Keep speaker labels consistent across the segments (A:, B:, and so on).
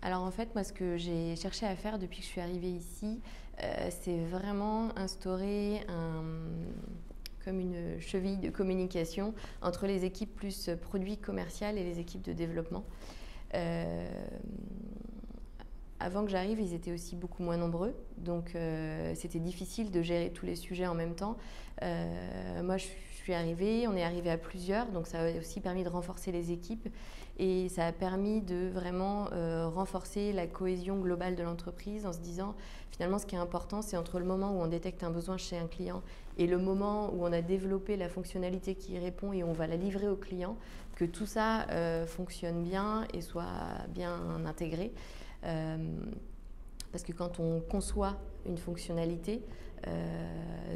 A: Alors en fait, moi, ce que j'ai cherché à faire depuis que je suis arrivée ici, c'est vraiment instaurer comme une cheville de communication entre les équipes plus produits commercial et les équipes de développement. Euh, Avant que j'arrive, ils étaient aussi beaucoup moins nombreux, donc c'était difficile de gérer tous les sujets en même temps. Moi, je suis arrivée, on est arrivé à plusieurs, donc ça a aussi permis de renforcer les équipes et ça a permis de vraiment renforcer la cohésion globale de l'entreprise en se disant finalement ce qui est important, c'est entre le moment où on détecte un besoin chez un client et le moment où on a développé la fonctionnalité qui y répond et on va la livrer au client, que tout ça fonctionne bien et soit bien intégré. Parce que quand on conçoit une fonctionnalité,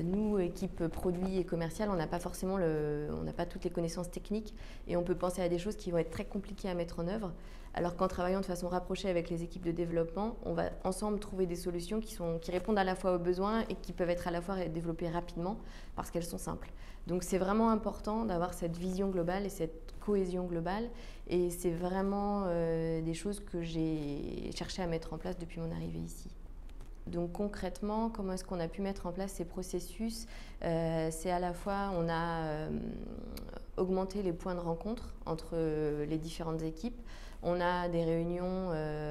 A: nous, équipe produit et commerciale, on n'a pas forcément on n'a pas toutes les connaissances techniques et on peut penser à des choses qui vont être très compliquées à mettre en œuvre. Alors qu'en travaillant de façon rapprochée avec les équipes de développement, on va ensemble trouver des solutions qui répondent à la fois aux besoins et qui peuvent être à la fois développées rapidement parce qu'elles sont simples. Donc c'est vraiment important d'avoir cette vision globale et cette cohésion globale et c'est vraiment des choses que j'ai cherché à mettre en place depuis mon arrivée ici. Donc concrètement, comment est-ce qu'on a pu mettre en place ces processus? C'est à la fois, on a augmenté les points de rencontre entre les différentes équipes. On a des réunions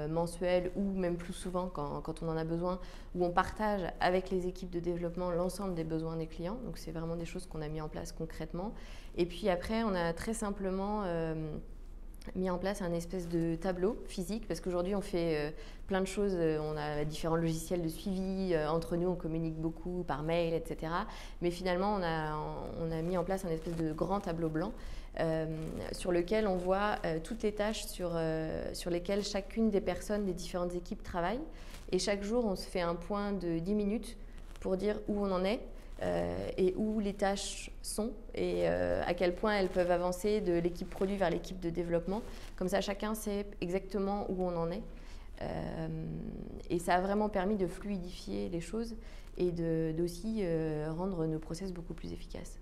A: mensuelles ou même plus souvent quand on en a besoin, où on partage avec les équipes de développement l'ensemble des besoins des clients. Donc c'est vraiment des choses qu'on a mis en place concrètement. Et puis après, on a très simplement mis en place un espèce de tableau physique parce qu'aujourd'hui on fait plein de choses, on a différents logiciels de suivi, entre nous on communique beaucoup par mail, etc. Mais finalement on a mis en place un espèce de grand tableau blanc sur lequel on voit toutes les tâches sur lesquelles chacune des personnes des différentes équipes travaille et chaque jour on se fait un point de 10 minutes pour dire où on en est. Et où les tâches sont et à quel point elles peuvent avancer de l'équipe produit vers l'équipe de développement. Comme ça, chacun sait exactement où on en est. Et ça a vraiment permis de fluidifier les choses et d'aussi rendre nos process beaucoup plus efficaces.